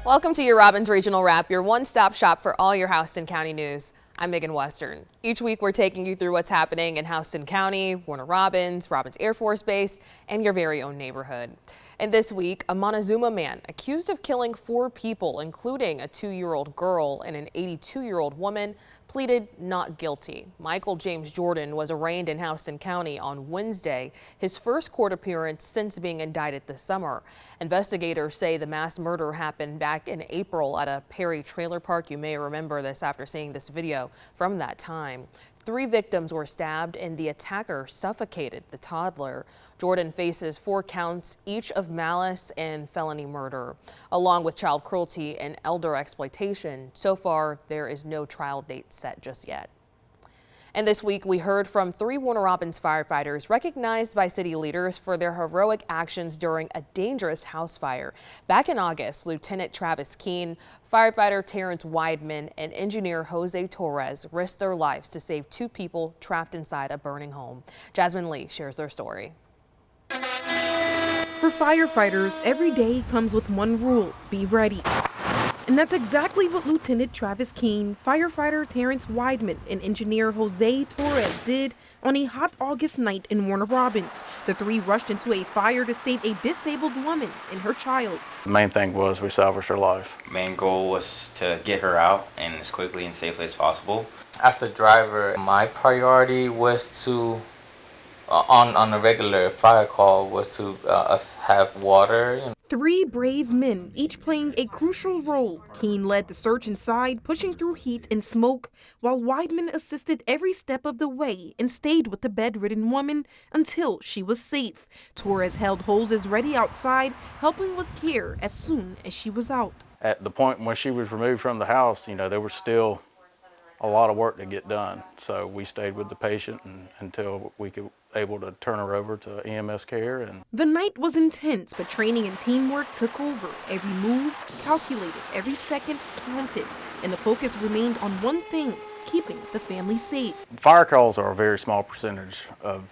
Welcome to your Robbins Regional Wrap, your one-stop shop for all your Houston County news. I'm Megan Western. Each week we're taking you through what's happening in Houston County, Warner Robins, Robins Air Force Base, and your very own neighborhood. And this week, a Montezuma man accused of killing 4 people, including a 2-year-old girl and an 82-year-old woman, pleaded not guilty. Michael James Jordan was arraigned in Houston County on Wednesday, his first court appearance since being indicted this summer. Investigators say the mass murder happened back in April at a Perry trailer park. You may remember this after seeing this video from that time. 3 victims were stabbed and the attacker suffocated the toddler. Jordan faces 4 counts, each of malice and felony murder, along with child cruelty and elder exploitation. So far, there is no trial date set just yet. And this week, we heard from 3 Warner Robins firefighters recognized by city leaders for their heroic actions during a dangerous house fire. Back in August, Lieutenant Travis Keene, firefighter Terrence Weidman, and engineer Jose Torres risked their lives to save 2 people trapped inside a burning home. Jasmine Lee shares their story. For firefighters, every day comes with one rule: be ready. And that's exactly what Lieutenant Travis Keene, firefighter Terrence Weidman, and engineer Jose Torres did on a hot August night in Warner Robins. The 3 rushed into a fire to save a disabled woman and her child. The main thing was we salvaged her life. Main goal was to get her out and as quickly and safely as possible. As a driver, my priority was to, on a regular fire call, was to have water. 3 brave men, each playing a crucial role. Keene led the search inside, pushing through heat and smoke, while Weidman assisted every step of the way and stayed with the bedridden woman until she was safe. Torres held hoses ready outside, helping with care as soon as she was out. At the point when she was removed from the house, there was still a lot of work to get done. So we stayed with the patient until we could able to turn her over to EMS care. And the night was intense, but training and teamwork took over. Every move calculated, every second counted, and the focus remained on one thing: keeping the family safe. Fire calls are a very small percentage of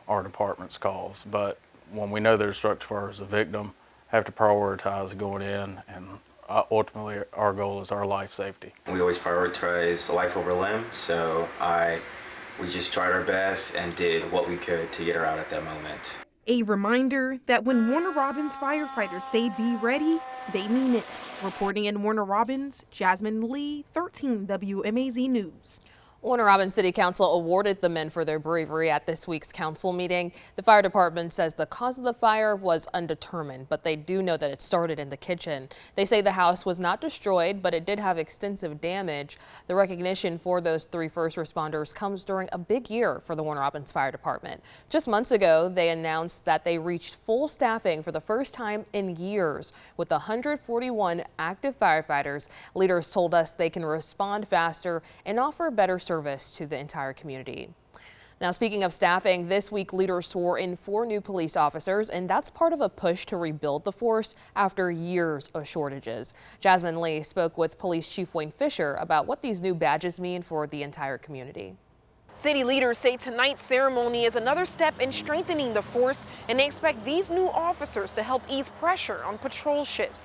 our department's calls, but when we know there's structure fire as a victim, have to prioritize going in, and ultimately our goal is our life safety. We always prioritize life over limb, so we just tried our best and did what we could to get her out at that moment. A reminder that when Warner Robins firefighters say be ready, they mean it. Reporting in Warner Robins, Jasmine Lee, 13 WMAZ News. Warner Robins City Council awarded the men for their bravery at this week's council meeting. The fire department says the cause of the fire was undetermined, but they do know that it started in the kitchen. They say the house was not destroyed, but it did have extensive damage. The recognition for those 3 first responders comes during a big year for the Warner Robins Fire Department. Just months ago, they announced that they reached full staffing for the first time in years. With 141 active firefighters, leaders told us they can respond faster and offer better service to the entire community. Now, speaking of staffing, this week leaders swore in 4 new police officers, and that's part of a push to rebuild the force after years of shortages. Jasmine Lee spoke with Police Chief Wayne Fisher about what these new badges mean for the entire community. City leaders say tonight's ceremony is another step in strengthening the force, and they expect these new officers to help ease pressure on patrol shifts.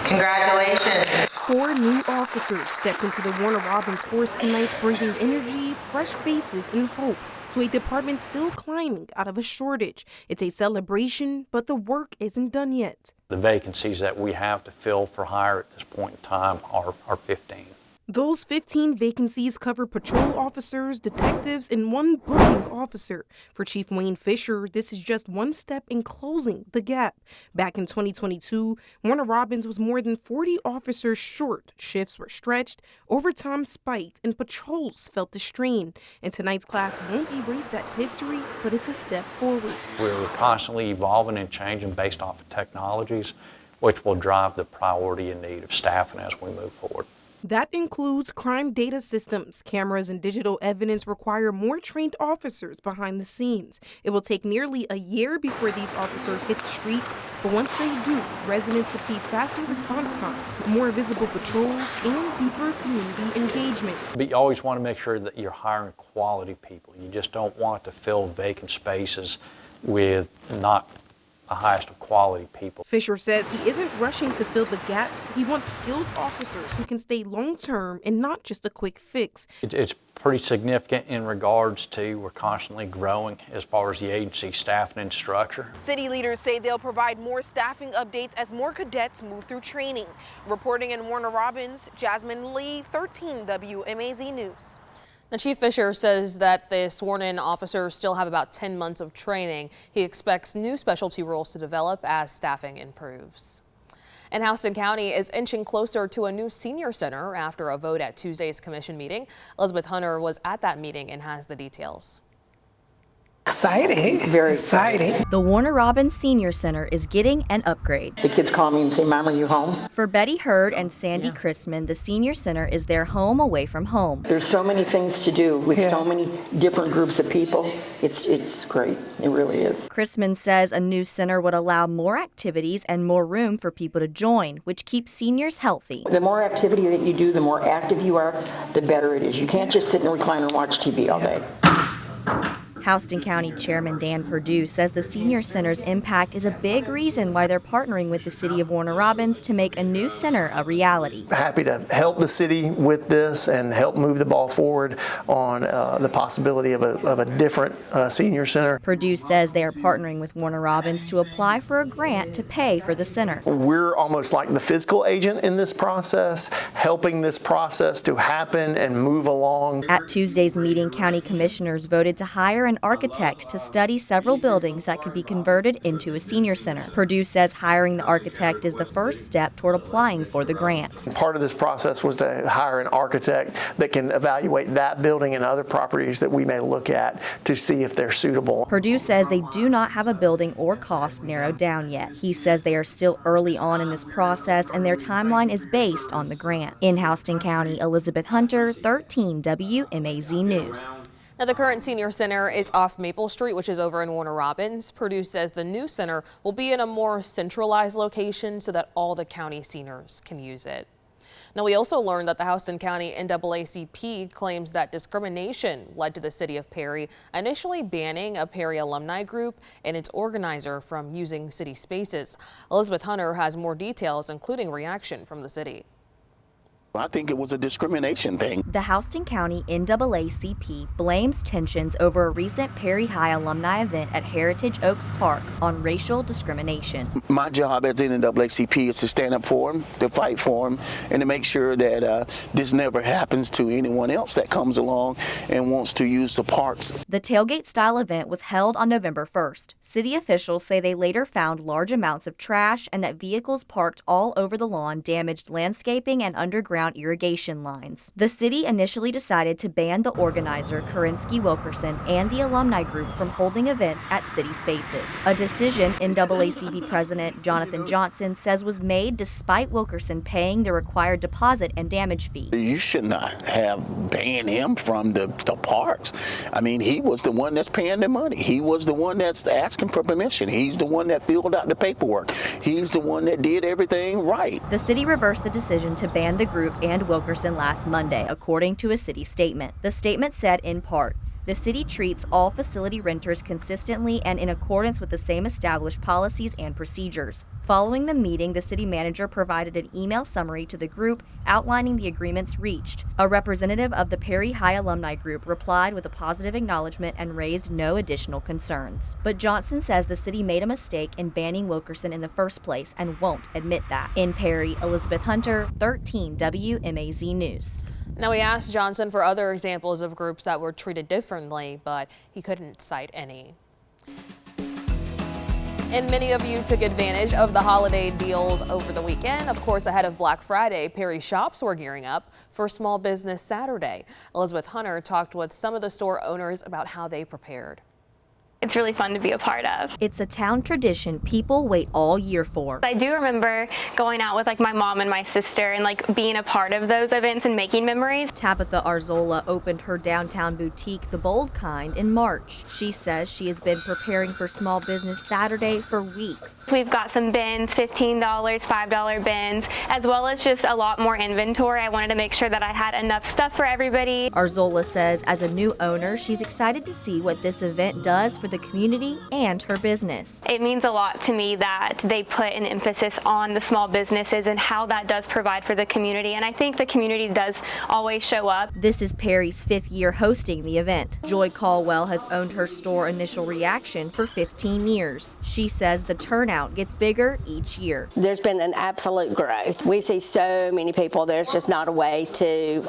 Congratulations. 4 new officers stepped into the Warner Robins force tonight, bringing energy, fresh faces, and hope to a department still climbing out of a shortage. It's a celebration, but the work isn't done yet. The vacancies that we have to fill for hire at this point in time are 15. Those 15 vacancies cover patrol officers, detectives, and 1 booking officer. For Chief Wayne Fisher, this is just one step in closing the gap. Back in 2022, Warner Robins was more than 40 officers short. Shifts were stretched, overtime spiked, and patrols felt the strain. And tonight's class won't erase that history, but it's a step forward. We're constantly evolving and changing based off of technologies, which will drive the priority and need of staffing as we move forward. That includes crime data systems. Cameras and digital evidence require more trained officers behind the scenes. It will take nearly a year before these officers hit the streets, but once they do, residents could see faster response times, more visible patrols, and deeper community engagement. But you always want to make sure that you're hiring quality people. You just don't want to fill vacant spaces with not the highest of quality people. Fisher says he isn't rushing to fill the gaps. He wants skilled officers who can stay long-term and not just a quick fix. It's pretty significant in regards to we're constantly growing as far as the agency staffing and structure. City leaders say they'll provide more staffing updates as more cadets move through training. Reporting in Warner Robins, Jasmine Lee, 13 WMAZ News. Now, Chief Fisher says that the sworn-in officers still have about 10 months of training. He expects new specialty roles to develop as staffing improves. And Houston County is inching closer to a new senior center after a vote at Tuesday's commission meeting. Elizabeth Hunter was at that meeting and has the details. Exciting. Very exciting. The Warner Robins Senior Center is getting an upgrade. The kids call me and say, Mom, are you home? For Betty Hurd and Sandy Christman, the Senior Center is their home away from home. There's so many things to do with so many different groups of people. It's great. It really is. Christman says a new center would allow more activities and more room for people to join, which keeps seniors healthy. The more activity that you do, the more active you are, the better it is. You can't just sit in a recliner and watch TV all day. Houston County Chairman Dan Perdue says the Senior Center's impact is a big reason why they're partnering with the city of Warner Robins to make a new center a reality. Happy to help the city with this and help move the ball forward on the possibility of a different senior center. Perdue says they are partnering with Warner Robins to apply for a grant to pay for the center. We're almost like the fiscal agent in this process, helping this process to happen and move along. At Tuesday's meeting, county commissioners voted to hire an architect to study several buildings that could be converted into a senior center. Perdue says hiring the architect is the first step toward applying for the grant. Part of this process was to hire an architect that can evaluate that building and other properties that we may look at to see if they're suitable. Perdue says they do not have a building or cost narrowed down yet. He says they are still early on in this process and their timeline is based on the grant. In Houston County, Elizabeth Hunter, 13 WMAZ News. Now, the current senior center is off Maple Street, which is over in Warner Robins. Perdue says the new center will be in a more centralized location so that all the county seniors can use it. Now, we also learned that the Houston County NAACP claims that discrimination led to the city of Perry initially banning a Perry alumni group and its organizer from using city spaces. Elizabeth Hunter has more details, including reaction from the city. I think it was a discrimination thing. The Houston County NAACP blames tensions over a recent Perry High alumni event at Heritage Oaks Park on racial discrimination. My job as NAACP is to stand up for them, to fight for them, and to make sure that this never happens to anyone else that comes along and wants to use the parks. The tailgate-style event was held on November 1st. City officials say they later found large amounts of trash and that vehicles parked all over the lawn damaged landscaping and underground irrigation lines. The city initially decided to ban the organizer, Kerensky Wilkerson, and the alumni group from holding events at city spaces. A decision NAACP President Jonathan Johnson says was made despite Wilkerson paying the required deposit and damage fee. You should not have banned him from the parks. I mean, he was the one that's paying the money. He was the one that's asking for permission. He's the one that filled out the paperwork. He's the one that did everything right. The city reversed the decision to ban the group and Wilkerson last Monday, according to a city statement. The statement said, in part, the city treats all facility renters consistently and in accordance with the same established policies and procedures. Following the meeting, the city manager provided an email summary to the group outlining the agreements reached. A representative of the Perry High Alumni Group replied with a positive acknowledgement and raised no additional concerns. But Johnson says the city made a mistake in banning Wilkerson in the first place and won't admit that. In Perry, Elizabeth Hunter, 13 WMAZ News. Now, we asked Johnson for other examples of groups that were treated differently, but he couldn't cite any. And many of you took advantage of the holiday deals over the weekend. Of course, ahead of Black Friday, Perry shops were gearing up for Small Business Saturday. Elizabeth Hunter talked with some of the store owners about how they prepared. It's really fun to be a part of. It's a town tradition people wait all year for. I do remember going out with my mom and my sister and being a part of those events and making memories. Tabitha Arzola opened her downtown boutique, The Bold Kind, in March. She says she has been preparing for Small Business Saturday for weeks. We've got some bins, $15, $5 bins, as well as just a lot more inventory. I wanted to make sure that I had enough stuff for everybody. Arzola says as a new owner, she's excited to see what this event does for the community and her business. It means a lot to me that they put an emphasis on the small businesses and how that does provide for the community, and I think the community does always show up. This is Perry's 5th year hosting the event. Joy Caldwell has owned her store Initial Reaction for 15 years. She says the turnout gets bigger each year. There's been an absolute growth. We see so many people. There's just not a way to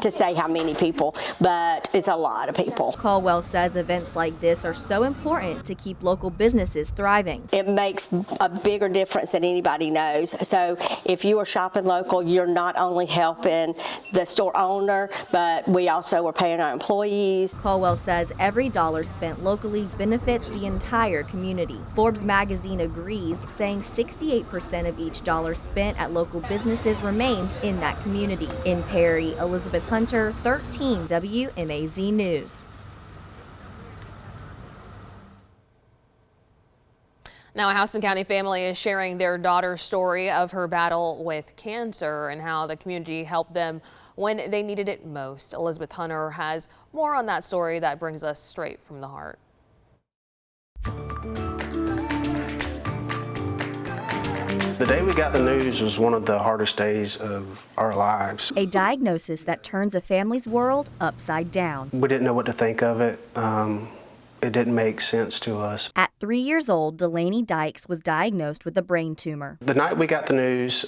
say how many people, but it's a lot of people. Caldwell says events like this are so important to keep local businesses thriving. It makes a bigger difference than anybody knows. So if you are shopping local, you're not only helping the store owner, but we also are paying our employees. Caldwell says every dollar spent locally benefits the entire community. Forbes magazine agrees, saying 68% of each dollar spent at local businesses remains in that community. In Perry, Elizabeth Hunter, 13 WMAZ News. Now, a Houston County family is sharing their daughter's story of her battle with cancer and how the community helped them when they needed it most. Elizabeth Hunter has more on that story that brings us straight from the heart. The day we got the news was one of the hardest days of our lives. A diagnosis that turns a family's world upside down. We didn't know what to think of it. It didn't make sense to us. At 3 years old, Delaney Dykes was diagnosed with a brain tumor. The night we got the news,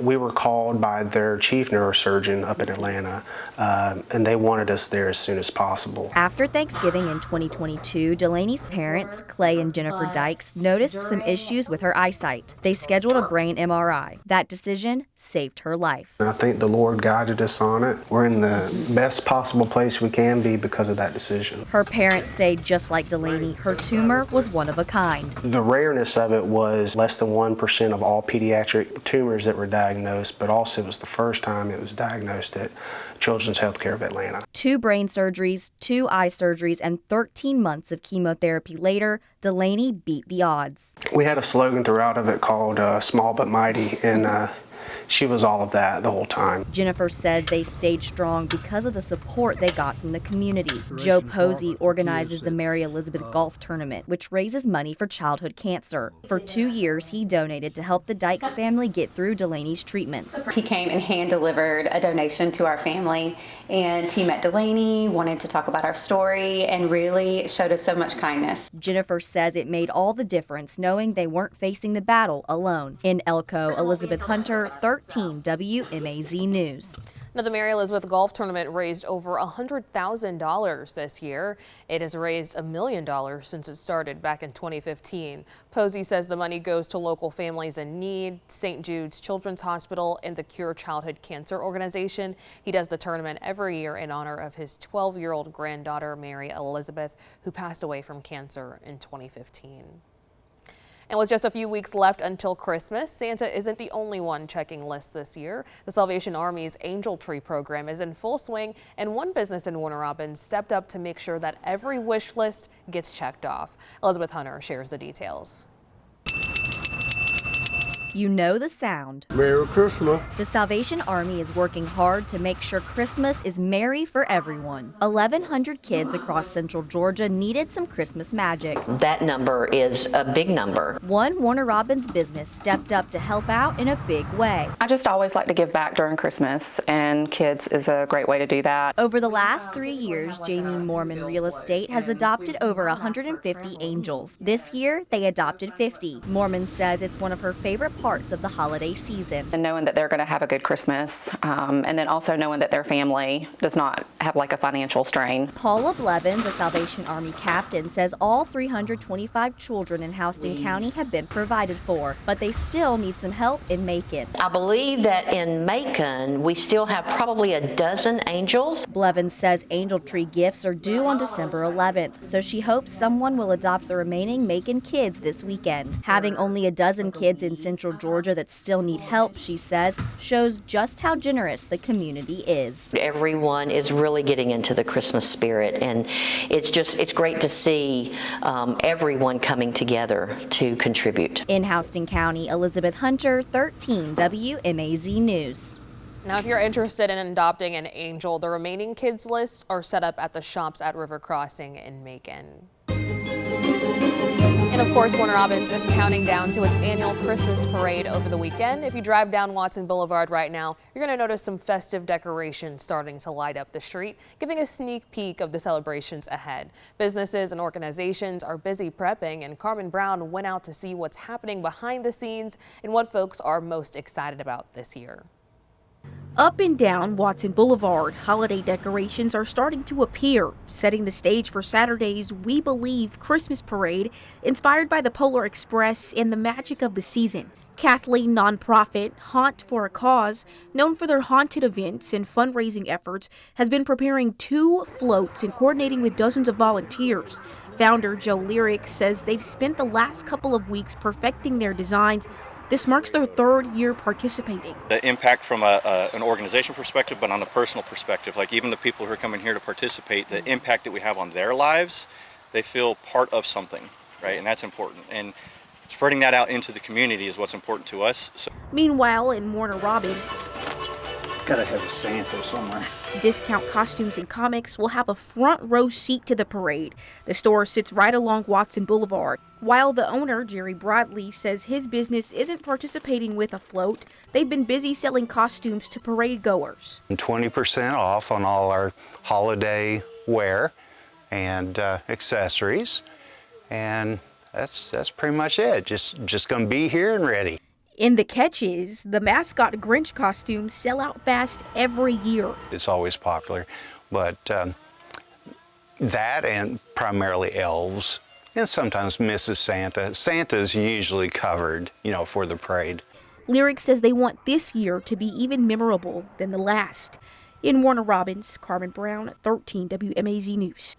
we were called by their chief neurosurgeon up in Atlanta, and they wanted us there as soon as possible. After Thanksgiving in 2022, Delaney's parents, Clay and Jennifer Dykes, noticed some issues with her eyesight. They scheduled a brain MRI. That decision saved her life. I think the Lord guided us on it. We're in the best possible place we can be because of that decision. Her parents say, just like Delaney, her tumor was one of a kind. The rareness of it was less than 1% of all pediatric tumors that were diagnosed, but also it was the first time it was diagnosed at Children's Healthcare of Atlanta. 2 brain surgeries, 2 eye surgeries, and 13 months of chemotherapy later, Delaney beat the odds. We had a slogan throughout of it called Small But Mighty, and she was all of that the whole time. Jennifer says they stayed strong because of the support they got from the community. Joe Posey organizes the Mary Elizabeth Golf Tournament, which raises money for childhood cancer. For 2 years, he donated to help the Dykes family get through Delaney's treatments. He came and hand-delivered a donation to our family, and he met Delaney, wanted to talk about our story, and really showed us so much kindness. Jennifer says it made all the difference knowing they weren't facing the battle alone. In Elko, Elizabeth Hunter, 13 WMAZ News. Now, the Mary Elizabeth Golf Tournament raised over $100,000 this year. It has raised $1 million since it started back in 2015. Posey says the money goes to local families in need, St. Jude's Children's Hospital, and the Cure Childhood Cancer Organization. He does the tournament every year in honor of his 12-year-old granddaughter, Mary Elizabeth, who passed away from cancer in 2015. And with just a few weeks left until Christmas, Santa isn't the only one checking lists this year. The Salvation Army's Angel Tree program is in full swing, and one business in Warner Robins stepped up to make sure that every wish list gets checked off. Elizabeth Hunter shares the details. You know the sound. Merry Christmas. The Salvation Army is working hard to make sure Christmas is merry for everyone. 1,100 kids across central Georgia needed some Christmas magic. That number is a big number. One Warner Robins business stepped up to help out in a big way. I just always like to give back during Christmas, and kids is a great way to do that. Over the last 3 years, Jamie Mormon Real Estate has adopted over 150 angels. This year, they adopted 50. Mormon says it's one of her favorite parts of the holiday season. And knowing that they're going to have a good Christmas, and then also knowing that their family does not have like a financial strain. Paula Blevins, a Salvation Army captain, says all 325 children in Houston County have been provided for, but they still need some help in Macon. I believe that in Macon, we still have probably a dozen angels. Blevins says Angel Tree gifts are due on December 11th, so she hopes someone will adopt the remaining Macon kids this weekend. Having only a dozen kids in Central Georgia that still need help, she says, shows just how generous the community is. Everyone is really getting into the Christmas spirit, and it's great to see everyone coming together to contribute. In Houston County, Elizabeth Hunter, 13 WMAZ News. Now, if you're interested in adopting an angel, the remaining kids lists are set up at the shops at River Crossing in Macon. And of course, Warner Robins is counting down to its annual Christmas parade over the weekend. If you drive down Watson Boulevard right now, you're going to notice some festive decorations starting to light up the street, giving a sneak peek of the celebrations ahead. Businesses and organizations are busy prepping, and Carmen Brown went out to see what's happening behind the scenes and what folks are most excited about this year. Up and down Watson Boulevard, holiday decorations are starting to appear, setting the stage for Saturday's We Believe Christmas Parade, inspired by the Polar Express and the magic of the season. Kathleen nonprofit Haunt for a Cause, known for their haunted events and fundraising efforts, has been preparing 2 floats and coordinating with dozens of volunteers. Founder Joe Lyric says they've spent the last couple of weeks perfecting their designs. This marks their 3rd year participating. The impact from an organization perspective, but on a personal perspective, like even the people who are coming here to participate, the impact that we have on their lives, they feel part of something, right? And that's important. And spreading that out into the community is what's important to us. So. Meanwhile, in Warner Robins, gotta have a Santa somewhere. Discount Costumes and Comics will have a front row seat to the parade. The store sits right along Watson Boulevard. While the owner, Jerry Bradley, says his business isn't participating with a float, they've been busy selling costumes to parade goers. 20% off on all our holiday wear and accessories, and that's pretty much it. Just gonna be here and ready. In the catches, the mascot Grinch costumes sell out fast every year. It's always popular, but that and primarily elves, and sometimes Mrs. Santa. Santa's usually covered, for the parade. Lyric says they want this year to be even memorable than the last. In Warner Robins, Carmen Brown, 13 WMAZ News.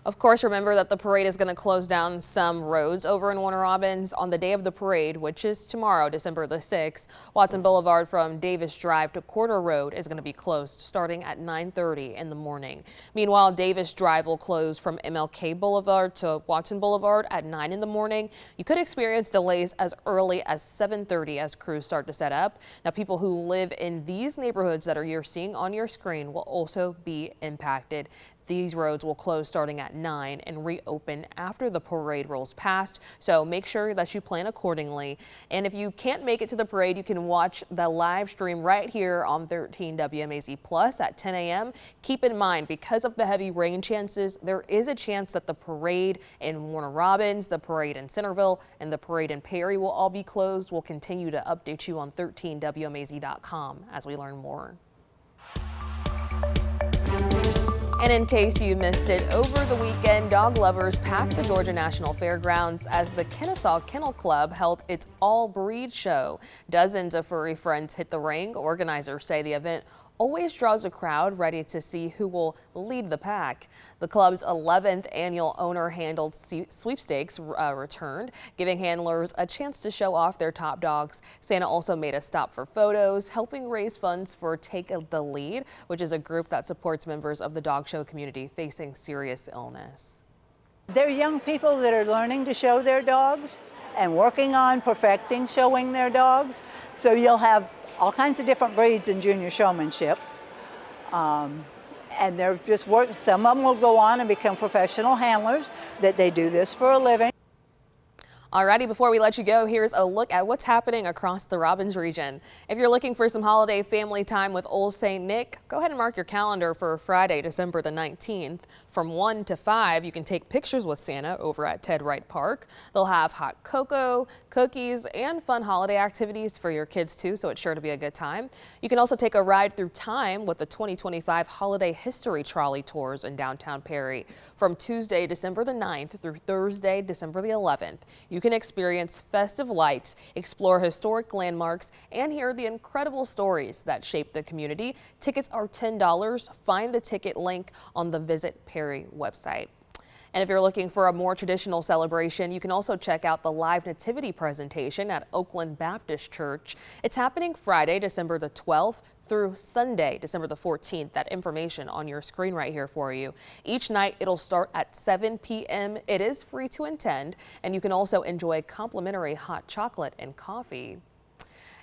Of course, remember that the parade is going to close down some roads over in Warner Robins on the day of the parade, which is tomorrow, December the 6th. Watson Boulevard from Davis Drive to Corder Road is going to be closed starting at 9:30 in the morning. Meanwhile, Davis Drive will close from MLK Boulevard to Watson Boulevard at 9 in the morning. You could experience delays as early as 7:30 as crews start to set up. Now, people who live in these neighborhoods that you're seeing on your screen will also be impacted. These roads will close starting at 9 and reopen after the parade rolls past, so make sure that you plan accordingly. And if you can't make it to the parade, you can watch the live stream right here on 13 WMAZ Plus at 10 a.m. Keep in mind, because of the heavy rain chances, there is a chance that the parade in Warner Robins, the parade in Centerville, and the parade in Perry will all be closed. We'll continue to update you on 13WMAZ.com as we learn more. And in case you missed it, over the weekend, dog lovers packed the Georgia National Fairgrounds as the Kennesaw Kennel Club held its all-breed show. Dozens of furry friends hit the ring. Organizers say the event always draws a crowd ready to see who will lead the pack. The club's 11th annual owner-handled sweepstakes returned, giving handlers a chance to show off their top dogs. Santa also made a stop for photos, helping raise funds for Take the Lead, which is a group that supports members of the dog show community facing serious illness. They're young people that are learning to show their dogs and working on perfecting showing their dogs. So you'll have all kinds of different breeds in junior showmanship. And they're just some of them will go on and become professional handlers, that they do this for a living. Alrighty, before we let you go, here's a look at what's happening across the Robins region. If you're looking for some holiday family time with Old St. Nick, go ahead and mark your calendar for Friday, December the 19th. From 1 to 5, you can take pictures with Santa over at Ted Wright Park. They'll have hot cocoa, cookies, and fun holiday activities for your kids too, so it's sure to be a good time. You can also take a ride through time with the 2025 Holiday History Trolley Tours in downtown Perry. From Tuesday, December the 9th through Thursday, December the 11th. You can experience festive lights, explore historic landmarks, and hear the incredible stories that shape the community. Tickets are $10. Find the ticket link on the Visit Perry website. And if you're looking for a more traditional celebration, you can also check out the live nativity presentation at Oakland Baptist Church. It's happening Friday, December the 12th through Sunday, December the 14th. That information on your screen right here for you. Each night it'll start at 7 p.m. It is free to attend, and you can also enjoy complimentary hot chocolate and coffee.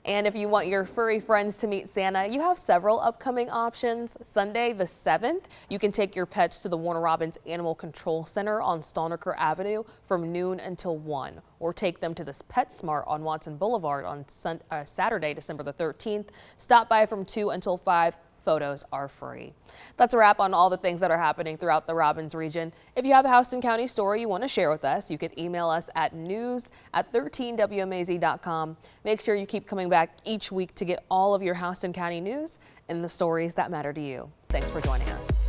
And if you want your furry friends to meet Santa, you have several upcoming options. Sunday the 7th, you can take your pets to the Warner Robins Animal Control Center on Stalnaker Avenue from noon until 1, or take them to this PetSmart on Watson Boulevard on Saturday, December the 13th. Stop by from 2 until 5. Photos are free. That's a wrap on all the things that are happening throughout the Robbins region. If you have a Houston County story you want to share with us, you can email us at news@13wmaz.com. Make sure you keep coming back each week to get all of your Houston County news and the stories that matter to you. Thanks for joining us.